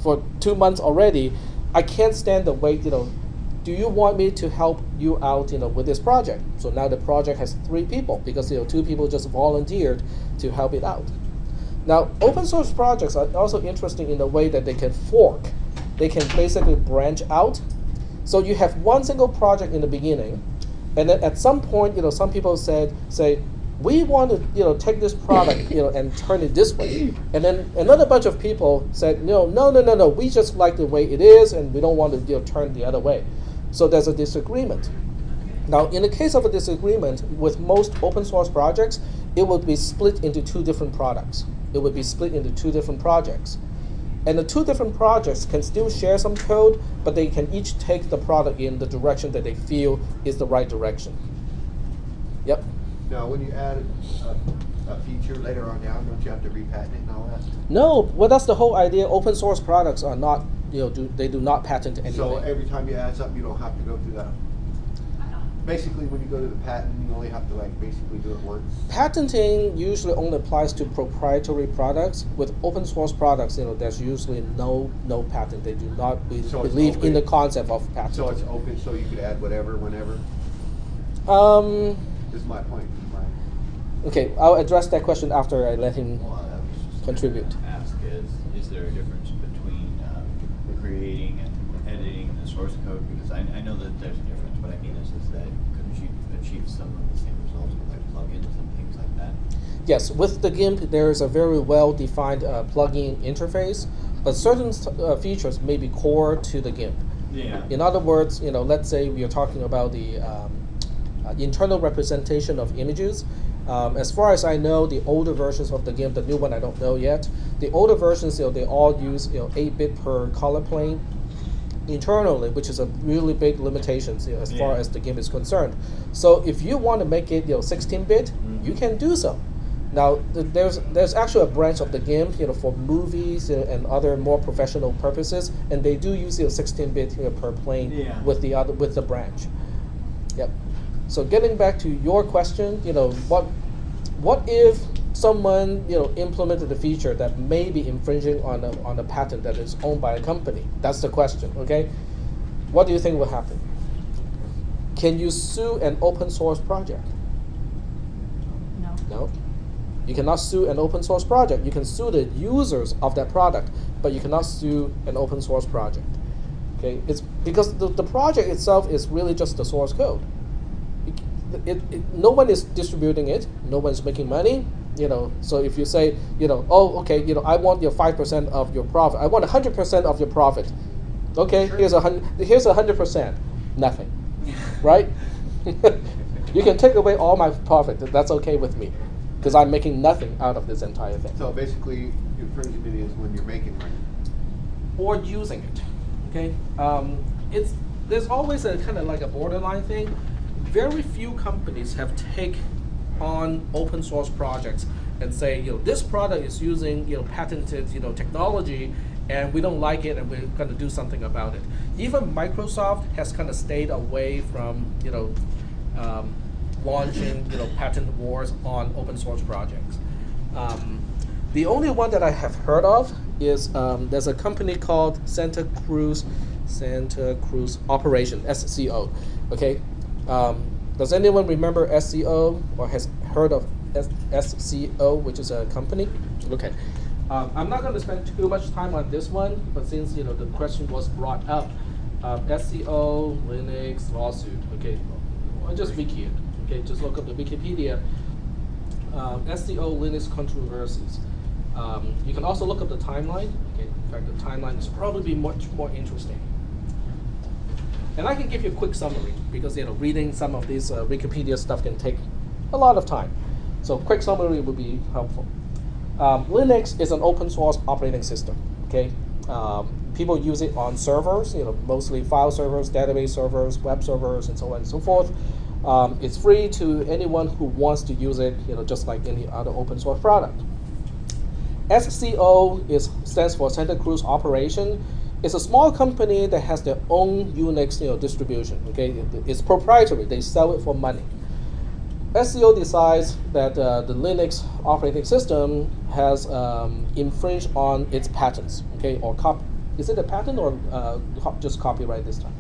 for 2 months already. I can't stand the wait. Do you want me to help you out, with this project? So now the project has 3 people because 2 people just volunteered to help it out. Now, open source projects are also interesting in the way that they can fork. They can basically branch out. So you have one single project in the beginning, and then at some point, some people say, we want to, take this product, and turn it this way. And then another bunch of people said, no, we just like the way it is, and we don't want to, turn the other way. So there's a disagreement. Now, in the case of a disagreement, with most open source projects, it would be split into 2 different products. It would be split into 2 different projects. And the 2 different projects can still share some code, but they can each take the product in the direction that they feel is the right direction. Yep. Now, when you add a feature later on down, don't you have to repatent it and all that? No, well, that's the whole idea. Open source products are not, they do not patent anything. So every time you add something, you don't have to go through that. Basically, when you go to the patent, you only have to basically do it once. Patenting usually only applies to proprietary products. With open source products, there's usually no patent. They do not believe in the concept of patent. So it's open, so you could add whatever, whenever. This is my point. Okay, I'll address that question after I let him contribute. Ask is there a difference between creating and editing the source code? Because I know that there's a difference. What I mean is that couldn't you achieve some of the same results with plugins and things like that? Yes, with the GIMP, there is a very well-defined plugin interface, but certain features may be core to the GIMP. Yeah. In other words, let's say we are talking about the internal representation of images. As far as I know, the older versions of the GIMP, the new one I don't know yet, the older versions, they all use 8-bit per color plane internally, which is a really big limitation as far as the GIMP is concerned. So if you want to make it 16-bit, you can do so. Now there's actually a branch of the GIMP for movies and other more professional purposes, and they do use 16-bit per plane with the branch. Yep. So getting back to your question, what if someone implemented a feature that may be infringing on a patent that is owned by a company? That's the question. Okay, what do you think will happen? Can you sue an open source project? No. No. You cannot sue an open source project. You can sue the users of that product, but you cannot sue an open source project. Okay, it's because the project itself is really just the source code. No one is distributing it. No one is making money. So if you say, oh, okay, I want your 5% of your profit. I want 100% of your profit. Okay, sure. Here's 100%. Nothing, right? You can take away all my profit. That's okay with me, because I'm making nothing out of this entire thing. So basically, infringement is when you're making money or using it. Okay, there's always a kind of like a borderline thing. Very few companies have taken on open source projects and say, this product is using patented technology, and we don't like it, and we're going to do something about it. Even Microsoft has kind of stayed away from launching patent wars on open source projects. The only one that I have heard of is there's a company called Santa Cruz Operation, SCO. Okay. Does anyone remember SCO or has heard of SCO, which is a company? Okay. I'm not going to spend too much time on this one, but since the question was brought up, SCO Linux lawsuit. Okay, I'll just wiki it. Okay, just look up the Wikipedia. SCO Linux controversies. You can also look up the timeline. Okay, in fact, the timeline is probably much more interesting. And I can give you a quick summary because reading some of these Wikipedia stuff can take a lot of time. So quick summary would be helpful. Linux is an open source operating system. Okay, people use it on servers, mostly file servers, database servers, web servers, and so on and so forth. It's free to anyone who wants to use it, just like any other open source product. SCO stands for Santa Cruz Operation. It's a small company that has their own Unix distribution. Okay, it's proprietary. They sell it for money. SCO decides that the Linux operating system has infringed on its patents, okay, or Is it a patent or just copyright this time?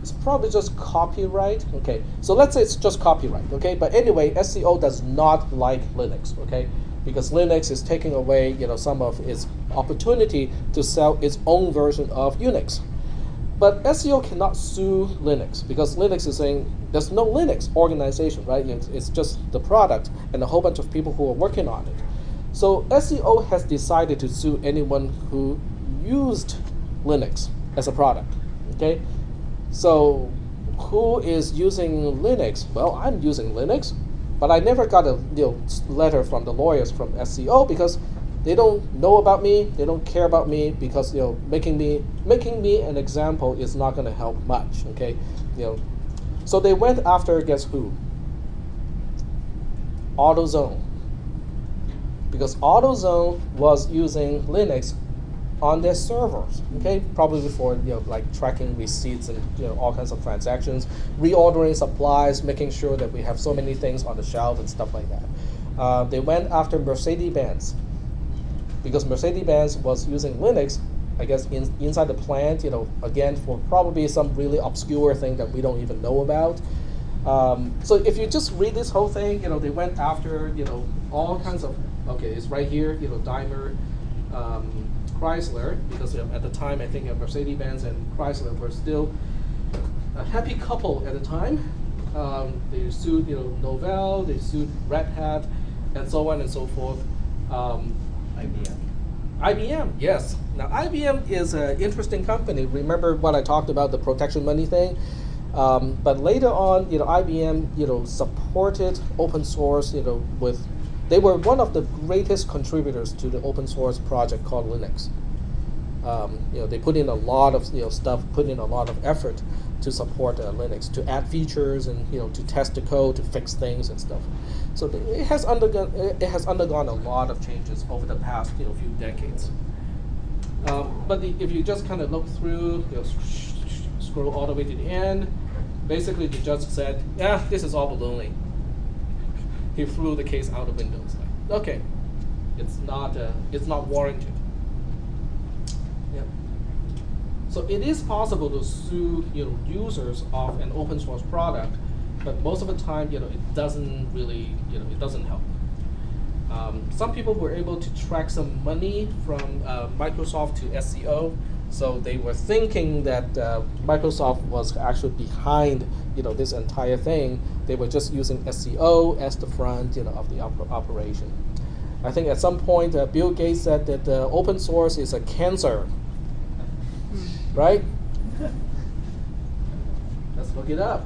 It's probably just copyright. Okay, so let's say it's just copyright. Okay, but anyway, SCO does not like Linux. Okay, because Linux is taking away some of its opportunity to sell its own version of Unix. But SCO cannot sue Linux because Linux is saying there's no Linux organization, right? It's just the product and a whole bunch of people who are working on it. So SCO has decided to sue anyone who used Linux as a product. Okay, so who is using Linux? Well, I'm using Linux, but I never got a letter from the lawyers from SCO because they don't know about me. They don't care about me because making me an example is not going to help much. Okay, so they went after, guess who? AutoZone, because AutoZone was using Linux on their servers. Okay, probably for like tracking receipts and all kinds of transactions, reordering supplies, making sure that we have so many things on the shelf and stuff like that. They went after Mercedes-Benz, because Mercedes-Benz was using Linux, I guess, inside the plant, again, for probably some really obscure thing that we don't even know about. So if you just read this whole thing, they went after, all kinds of, okay, it's right here, Daimler, Chrysler, because at the time, I think Mercedes-Benz and Chrysler were still a happy couple at the time. They sued, Novell, they sued Red Hat, and so on and so forth. IBM, yes. Now IBM is an interesting company. Remember what I talked about, the protection money thing? But later on, IBM, supported open source, they were one of the greatest contributors to the open source project called Linux. They put in a lot of stuff, put in a lot of effort to support Linux, to add features and to test the code, to fix things and stuff. So it has undergone a lot of changes over the past few decades. But if you just kind of look through, scroll all the way to the end, basically the judge said, yeah, this is all baloney. He threw the case out the window. Like, okay, it's not warranted. Yep. So it is possible to sue users of an open source product, but most of the time it doesn't really it doesn't help. Some people were able to track some money from Microsoft to SCO, so they were thinking that Microsoft was actually behind this entire thing. They were just using SCO as the front of the operation. I think at some point Bill Gates said that open source is a cancer, right? Let's look it up.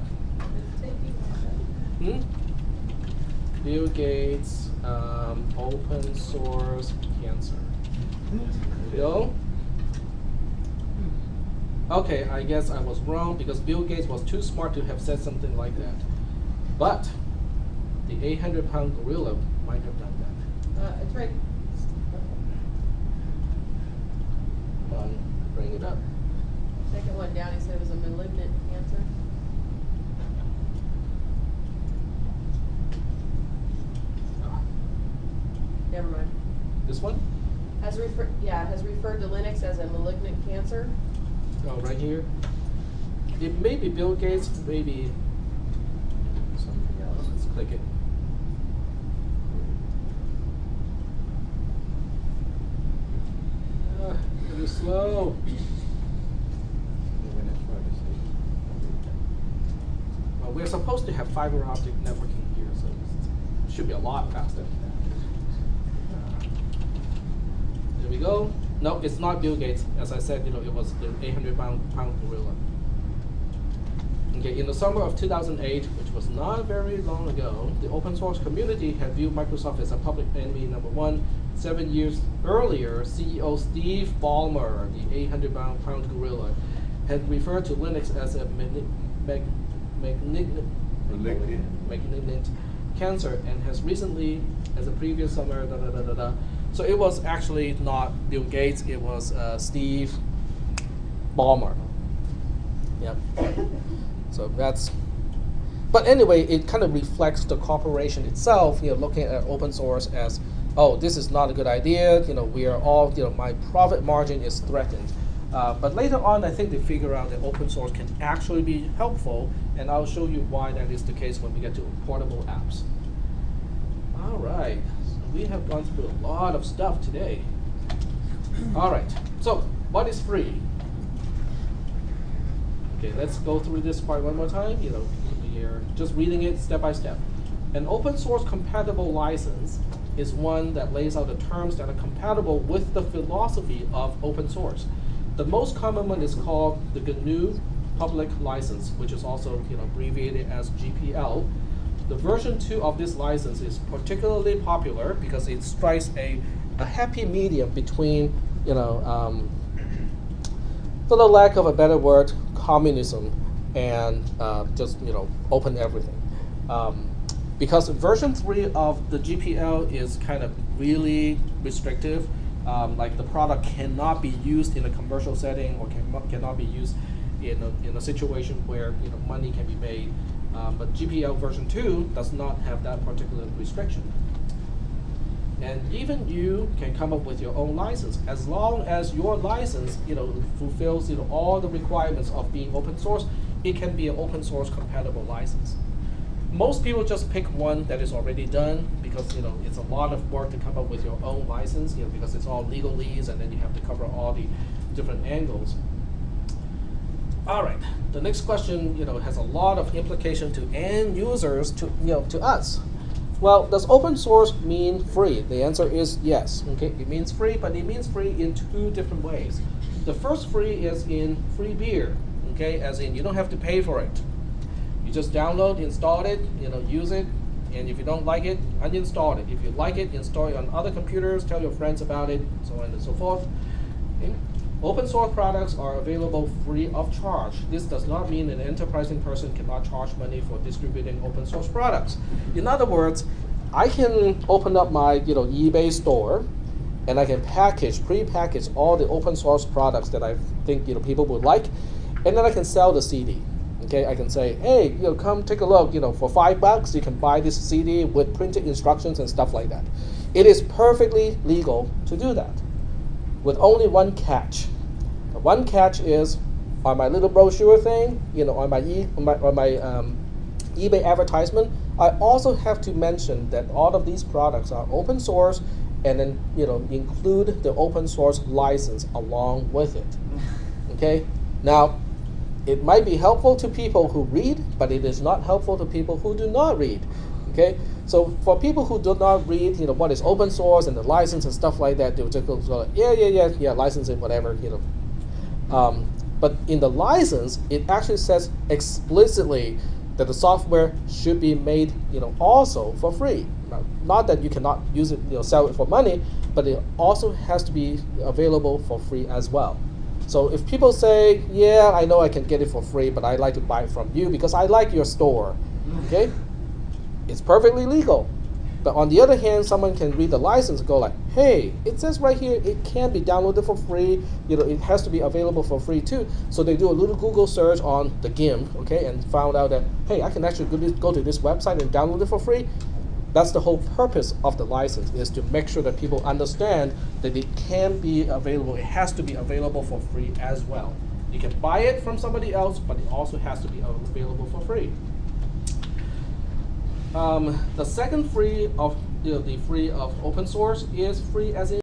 Bill Gates, open source cancer. There we go. Okay, I guess I was wrong because Bill Gates was too smart to have said something like that. But the 800-pound gorilla might have done that. It's right. Come on, bring it up. Second one down, he said it was a malignant cancer. Never mind. This one? Has referred to Linux as a malignant cancer. Oh, right here. It may be Bill Gates, maybe something else. Let's click it. Really slow. Well, we're supposed to have fiber optic networking here, so it should be a lot faster. There we go. No, it's not Bill Gates. As I said, it was the 800-pound gorilla. Okay, in the summer of 2008, which was not very long ago, the open source community had viewed Microsoft as a public enemy *1. 7 years earlier, CEO Steve Ballmer, the 800-pound gorilla, had referred to Linux as a malignant cancer, and has recently, as a previous summer, So it was actually not Bill Gates, it was Steve Ballmer. Yep. So that's, but anyway, it kind of reflects the corporation itself, looking at open source as oh, this is not a good idea. We are all, my profit margin is threatened. But later on, I think they figure out that open source can actually be helpful, and I'll show you why that is the case when we get to portable apps. All right, so we have gone through a lot of stuff today. All right, so what is free? Okay, let's go through this part one more time. We're just reading it step by step. An open source compatible license is one that lays out the terms that are compatible with the philosophy of open source. The most common one is called the GNU Public License, which is also abbreviated as GPL. The version 2 of this license is particularly popular because it strikes a happy medium between, for the lack of a better word, communism and just open everything. Because version 3 of the GPL is kind of really restrictive. Like the product cannot be used in a commercial setting or cannot be used in a situation where money can be made. But GPL version 2 does not have that particular restriction. And even you can come up with your own license as long as your license fulfills all the requirements of being open source. It can be an open source compatible license. Most people just pick one that is already done because it's a lot of work to come up with your own license because it's all legalese and then you have to cover all the different angles. All right, the next question has a lot of implication to end users, to us. Well, does open source mean free? The answer is yes. Okay, it means free, but it means free in two different ways. The first free is in free beer. Okay, as in you don't have to pay for it. You just download, install it, use it, and if you don't like it, uninstall it. If you like it, install it on other computers, tell your friends about it, so on and so forth. Okay. Open source products are available free of charge. This does not mean an enterprising person cannot charge money for distributing open source products. In other words, I can open up my eBay store, and I can pre-package all the open source products that I think people would like, and then I can sell the CD. Okay, I can say, hey, come take a look. For $5, you can buy this CD with printed instructions and stuff like that. It is perfectly legal to do that, with only one catch. The one catch is on my little brochure thing, on my eBay advertisement. I also have to mention that all of these products are open source, and then include the open source license along with it. Okay, now. It might be helpful to people who read, but it is not helpful to people who do not read. Okay, so for people who do not read, what is open source and the license and stuff like that, they'll just go like, yeah, license it, whatever, But in the license, it actually says explicitly that the software should be made, also for free. Not that you cannot use it, sell it for money, but it also has to be available for free as well. So if people say, yeah, I know I can get it for free, but I'd like to buy it from you because I like your store, okay? It's perfectly legal. But on the other hand, someone can read the license and go like, hey, it says right here it can be downloaded for free. It has to be available for free too. So they do a little Google search on the GIMP, okay, and found out that, hey, I can actually go to this website and download it for free. That's the whole purpose of the license, is to make sure that people understand that it can be available. It has to be available for free as well. You can buy it from somebody else, but it also has to be available for free. The second free of the free of open source is free as in